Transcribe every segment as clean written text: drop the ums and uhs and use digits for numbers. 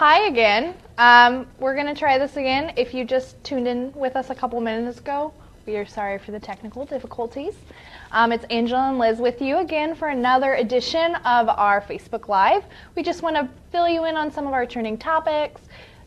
Hi again. We're going to try this again. If you just tuned in with us a couple minutes ago, we are sorry for the technical difficulties. It's Angela and Liz with you again for another edition of our Facebook Live. We just want to fill you in on some of our trending topics,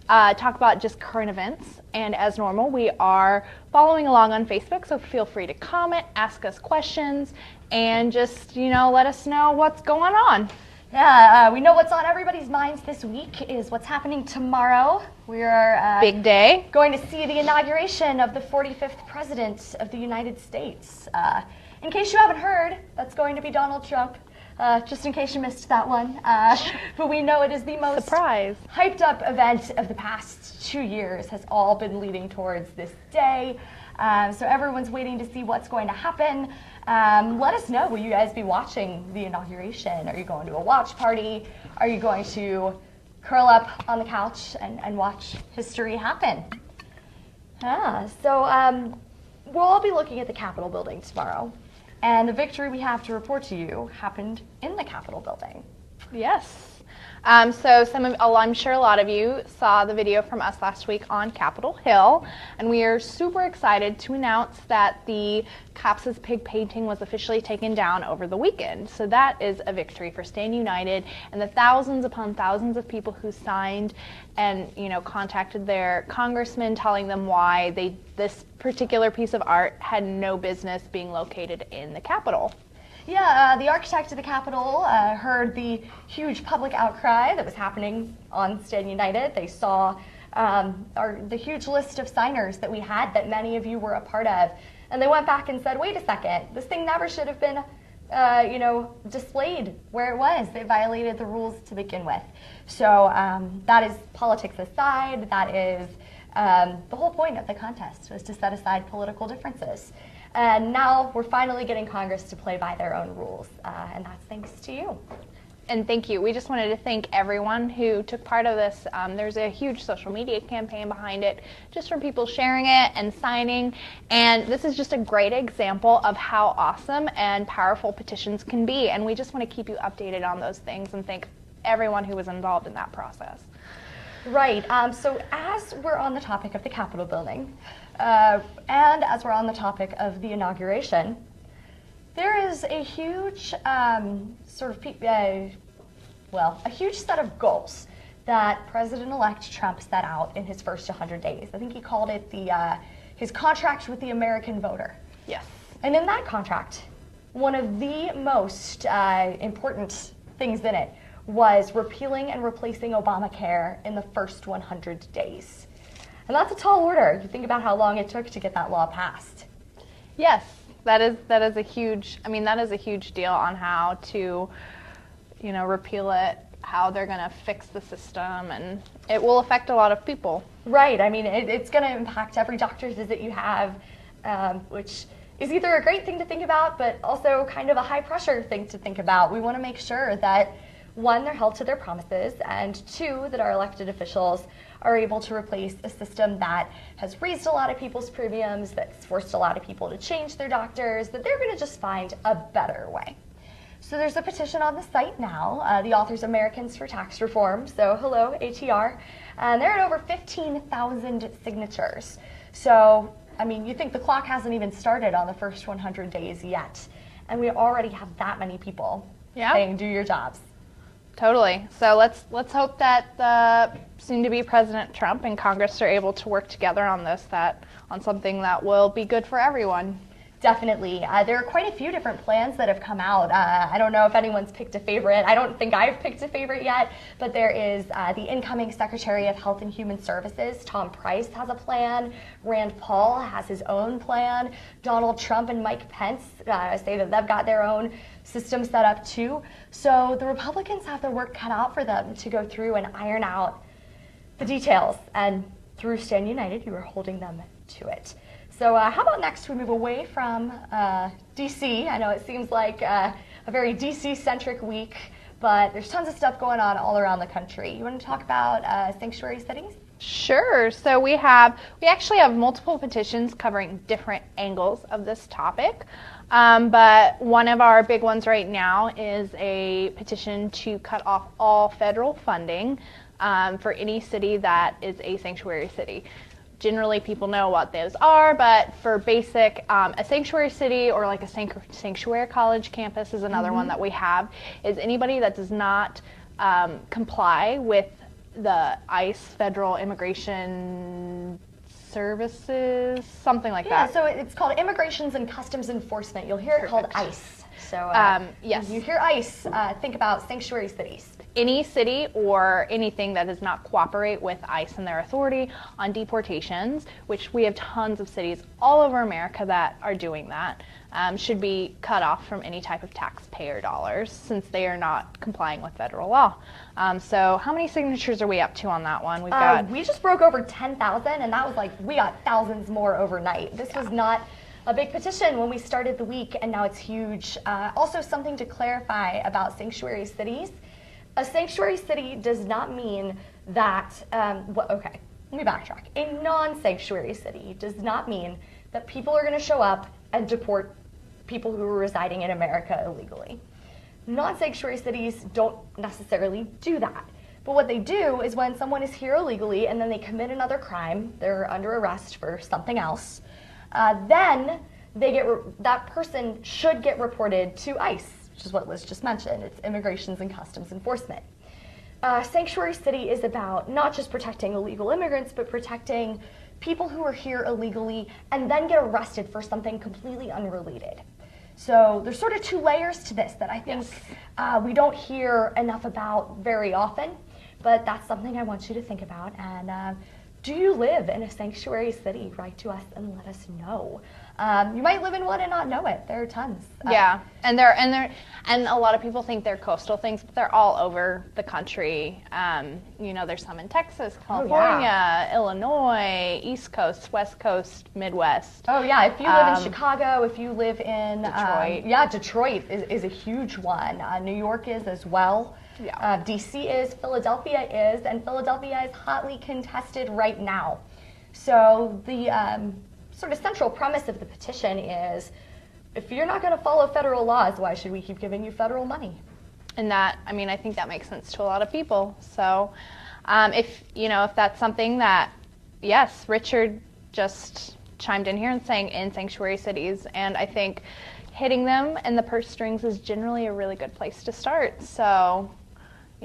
talk about just current events, and as normal, we are following along on Facebook, so feel free to comment, ask us questions, and just, let us know what's going on. Yeah, we know what's on everybody's minds this week is what's happening tomorrow. We are big day. Going to see the inauguration of the 45th President of the United States. In case you haven't heard, that's going to be Donald Trump. Just in case you missed that one. But we know it is the most hyped up event of the past 2 years, has all been leading towards this day. So everyone's waiting to see what's going to happen. Let us know, will you guys be watching the inauguration? Are you going to a watch party? Are you going to curl up on the couch and watch history happen? So we'll all be looking at the Capitol building tomorrow. And the victory we have to report to you happened in the Capitol building. Yes. So I'm sure a lot of you saw the video from us last week on Capitol Hill, and we are super excited to announce that the Caps's pig painting was officially taken down over the weekend. So that is a victory for StandUnited and the thousands upon thousands of people who signed and contacted their congressmen telling them why this particular piece of art had no business being located in the Capitol. Yeah, the architect of the Capitol heard the huge public outcry that was happening on StandUnited. They saw the huge list of signers that we had that many of you were a part of. And they went back and said, wait a second, this thing never should have been displayed where it was. They violated the rules to begin with. So that is politics aside. That is the whole point of the contest, was to set aside political differences. And now we're finally getting Congress to play by their own rules, and that's thanks to you. And thank you. We just wanted to thank everyone who took part of this. There's a huge social media campaign behind it, just from people sharing it and signing. And this is just a great example of how awesome and powerful petitions can be. And we just want to keep you updated on those things and thank everyone who was involved in that process. Right. So as we're on the topic of the Capitol building, and as we're on the topic of the inauguration, there is a huge a huge set of goals that President-elect Trump set out in his first 100 days. I think he called it his contract with the American voter. Yes. And in that contract, one of the most important things in it was repealing and replacing Obamacare in the first 100 days. And that's a tall order. You think about how long it took to get that law passed. Yes, that is a huge deal on how to, repeal it, how they're going to fix the system, and it will affect a lot of people. Right. I mean, it's going to impact every doctor's visit you have, which is either a great thing to think about, but also kind of a high pressure thing to think about. We want to make sure that, one, they're held to their promises, and two, that our elected officials are able to replace a system that has raised a lot of people's premiums, that's forced a lot of people to change their doctors, that they're going to just find a better way. So there's a petition on the site now. The author's Americans for Tax Reform, so hello, ATR. And they're at over 15,000 signatures. So, I mean, you think the clock hasn't even started on the first 100 days yet. And we already have that many people saying, do your jobs. Totally. So let's hope that the soon-to-be President Trump and Congress are able to work together on this, on something that will be good for everyone. Definitely. There are quite a few different plans that have come out. I don't know if anyone's picked a favorite. I don't think I've picked a favorite yet, but there is the incoming Secretary of Health and Human Services, Tom Price, has a plan. Rand Paul has his own plan. Donald Trump and Mike Pence say that they've got their own system set up too. So the Republicans have their work cut out for them to go through and iron out the details. And through StandUnited, you are holding them to it. So how about next we move away from DC? I know it seems like a very DC-centric week, but there's tons of stuff going on all around the country. You want to talk about sanctuary cities? Sure. So we actually have multiple petitions covering different angles of this topic. But one of our big ones right now is a petition to cut off all federal funding for any city that is a sanctuary city. Generally, people know what those are, but for basic, a sanctuary city or like a sanctuary college campus is another one that we have, is anybody that does not comply with the ICE, Federal Immigration Services, something like that. Yeah, so it's called Immigrations and Customs Enforcement. You'll hear it called ICE. So yes. You hear ICE, think about sanctuary cities. Any city or anything that does not cooperate with ICE and their authority on deportations, which we have tons of cities all over America that are doing that, should be cut off from any type of taxpayer dollars since they are not complying with federal law. So how many signatures are we up to on that one? We just broke over 10,000, and that was like, we got thousands more overnight. This was not a big petition when we started the week, and now it's huge. Also, something to clarify about sanctuary cities. A sanctuary city does not mean that, okay, let me backtrack. A non-sanctuary city does not mean that people are going to show up and deport people who are residing in America illegally. Non-sanctuary cities don't necessarily do that. But what they do is when someone is here illegally and then they commit another crime, they're under arrest for something else, then that person should get reported to ICE, which is what Liz just mentioned. It's Immigrations and Customs Enforcement. Sanctuary city is about not just protecting illegal immigrants, but protecting people who are here illegally and then get arrested for something completely unrelated. So there's sort of two layers to this that I think we don't hear enough about very often, but that's something I want you to think about. And do you live in a sanctuary city? Write to us and let us know. You might live in one and not know it. There are tons. Yeah, and a lot of people think they're coastal things, but they're all over the country. There's some in Texas, California, Illinois, East Coast, West Coast, Midwest. Oh yeah, if you live in Chicago, if you live in Detroit. Detroit is a huge one. New York is as well. Yeah. DC is, Philadelphia is, and Philadelphia is hotly contested right now. So the sort of central premise of the petition is, if you're not going to follow federal laws, why should we keep giving you federal money? And that, I think that makes sense to a lot of people. So if that's something that, yes, Richard just chimed in here and saying in sanctuary cities, and I think hitting them in the purse strings is generally a really good place to start. So,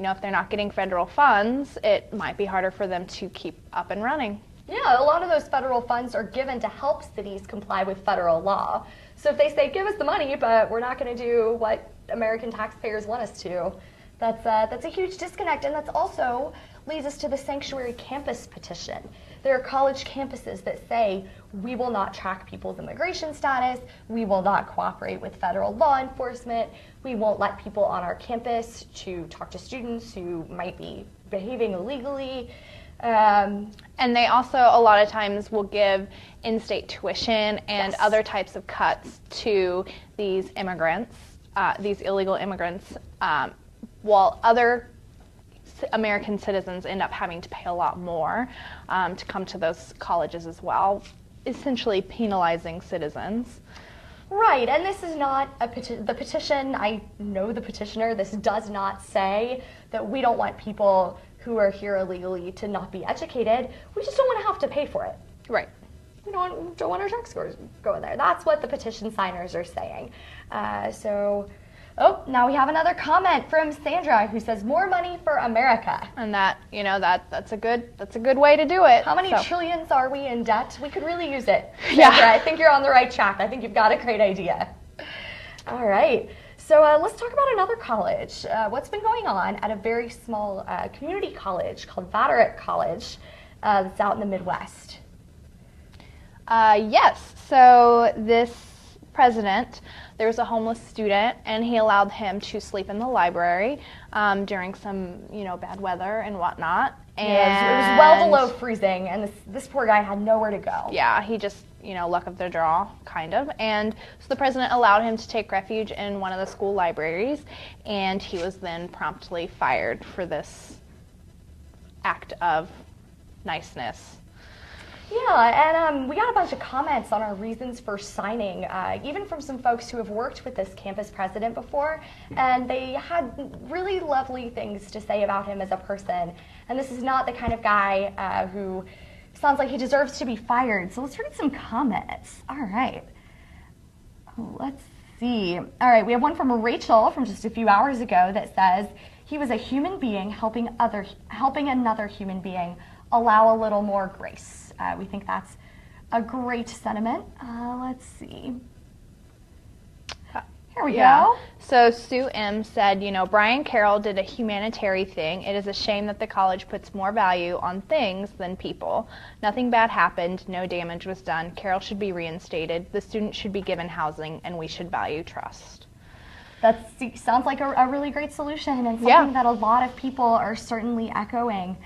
if they're not getting federal funds, it might be harder for them to keep up and running. Yeah, a lot of those federal funds are given to help cities comply with federal law. So if they say, give us the money, but we're not going to do what American taxpayers want us to, that's a huge disconnect. And that's also leads us to the sanctuary campus petition. There are college campuses that say, we will not track people's immigration status, we will not cooperate with federal law enforcement, we won't let people on our campus to talk to students who might be behaving illegally. And they also a lot of times will give in-state tuition and other types of cuts to these immigrants, these illegal immigrants, while other American citizens end up having to pay a lot more to come to those colleges as well, essentially penalizing citizens. Right, and this is not the petition. I know the petitioner. This does not say that we don't want people who are here illegally to not be educated. We just don't want to have to pay for it. Right. We don't want our tax scores going there. That's what the petition signers are saying. Now we have another comment from Sandra who says, more money for America. And that's a good way to do it. How many trillions are we in debt? We could really use it. Sandra, I think you're on the right track. I think you've got a great idea. All right. So let's talk about another college. What's been going on at a very small community college called Vatterick College that's out in the Midwest? Yes. So this president, there was a homeless student, and he allowed him to sleep in the library during some, bad weather and whatnot. And it was well below freezing, and this poor guy had nowhere to go. Yeah, he just, luck of the draw, kind of. And so the president allowed him to take refuge in one of the school libraries, and he was then promptly fired for this act of niceness. Yeah, and we got a bunch of comments on our reasons for signing, even from some folks who have worked with this campus president before, and they had really lovely things to say about him as a person. And this is not the kind of guy who sounds like he deserves to be fired. So let's read some comments. All right. Let's see. All right, we have one from Rachel from just a few hours ago that says, he was a human being helping another human being. Allow a little more grace. We think that's a great sentiment. Let's see. Here we go. So Sue M said, Brian Carroll did a humanitarian thing. It is a shame that the college puts more value on things than people. Nothing bad happened. No damage was done. Carroll should be reinstated. The students should be given housing, and we should value trust. That sounds like a really great solution, and something that a lot of people are certainly echoing.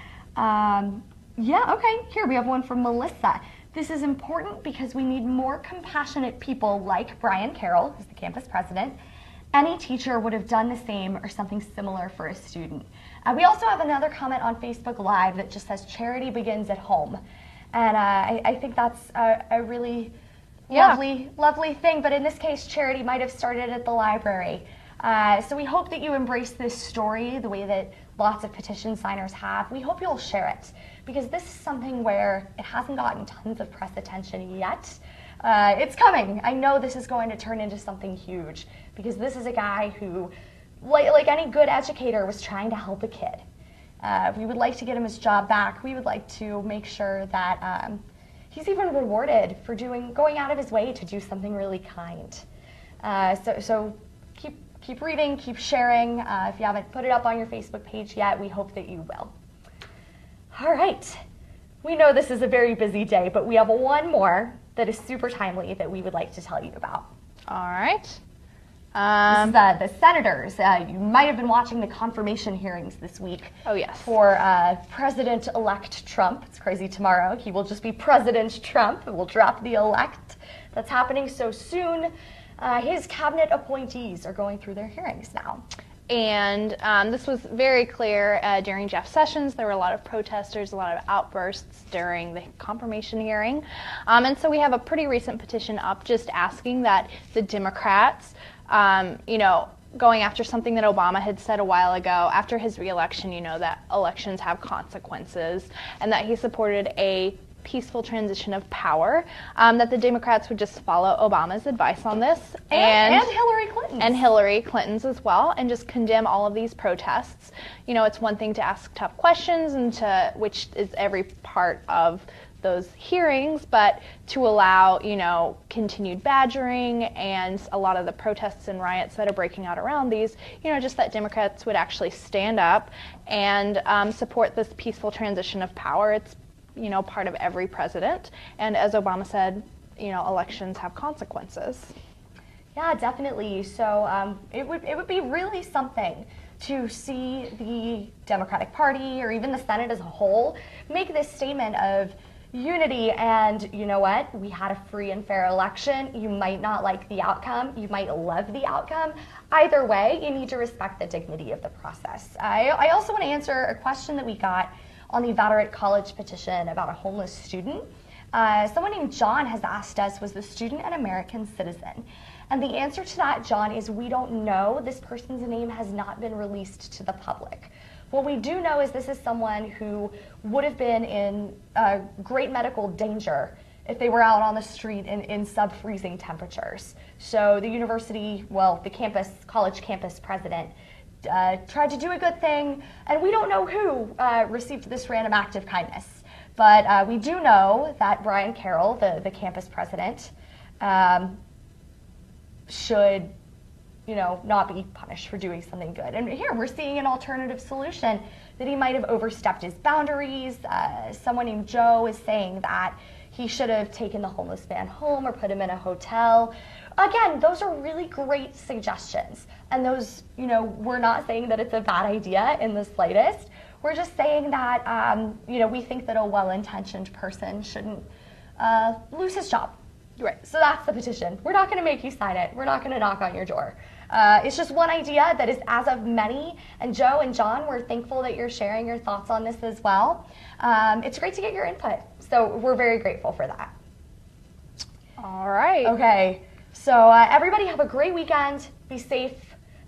Okay. Here we have one from Melissa. This is important because we need more compassionate people like Brian Carroll, who's the campus president. Any teacher would have done the same or something similar for a student. We also have another comment on Facebook Live that just says charity begins at home. And I think that's a really lovely thing. But in this case, charity might have started at the library. So we hope that you embrace this story the way that lots of petition signers have. We hope you'll share it, because this is something where it hasn't gotten tons of press attention yet. It's coming. I know this is going to turn into something huge, because this is a guy who, like any good educator, was trying to help a kid. We would like to get him his job back. We would like to make sure that he's even rewarded for going out of his way to do something really kind. So keep reading, keep sharing. If you haven't put it up on your Facebook page yet, we hope that you will. All right. We know this is a very busy day, but we have one more that is super timely that we would like to tell you about. All right. This is the senators. You might have been watching the confirmation hearings this week. Oh, yes. For President-elect Trump. It's crazy tomorrow. He will just be President Trump. We'll drop the elect. That's happening so soon. His cabinet appointees are going through their hearings now. And this was very clear during Jeff Sessions. There were a lot of protesters, a lot of outbursts during the confirmation hearing. And so we have a pretty recent petition up just asking that the Democrats, going after something that Obama had said a while ago after his reelection, that elections have consequences, and that he supported a peaceful transition of power, that the Democrats would just follow Obama's advice on this. And Hillary Clinton's. And Hillary Clinton's as well, and just condemn all of these protests. It's one thing to ask tough questions, which is every part of those hearings, but to allow, continued badgering and a lot of the protests and riots that are breaking out around these, just that Democrats would actually stand up and support this peaceful transition of power. It's part of every president. And as Obama said, elections have consequences. Yeah, definitely. So it would be really something to see the Democratic Party or even the Senate as a whole make this statement of unity and, you know what, we had a free and fair election. You might not like the outcome. You might love the outcome. Either way, you need to respect the dignity of the process. I also want to answer a question that we got on the Valorant College petition about a homeless student. Someone named John has asked us, was the student an American citizen? And the answer to that, John, is we don't know. This person's name has not been released to the public. What we do know is this is someone who would have been in great medical danger if they were out on the street in sub-freezing temperatures. So the university, the college campus president tried to do a good thing, and we don't know who received this random act of kindness. But we do know that Brian Carroll, the campus president, should not be punished for doing something good. And here we're seeing an alternative solution, that he might have overstepped his boundaries. Someone named Joe is saying that he should have taken the homeless man home or put him in a hotel. Again, those are really great suggestions. And those, we're not saying that it's a bad idea in the slightest. We're just saying that, we think that a well-intentioned person shouldn't lose his job. Right. So that's the petition. We're not going to make you sign it. We're not going to knock on your door. It's just one idea that is as of many. And Joe and John, we're thankful that you're sharing your thoughts on this as well. It's great to get your input. So we're very grateful for that. All right. Okay, so everybody have a great weekend. Be safe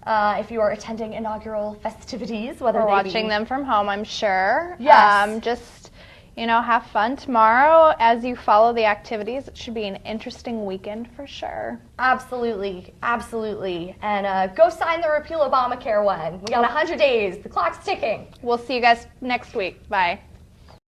if you are attending inaugural festivities, whether We're they watching be... them from home, I'm sure. Yes. Just, have fun tomorrow as you follow the activities. It should be an interesting weekend for sure. Absolutely, absolutely. And go sign the Repeal Obamacare one. We got 100 days. The clock's ticking. We'll see you guys next week. Bye.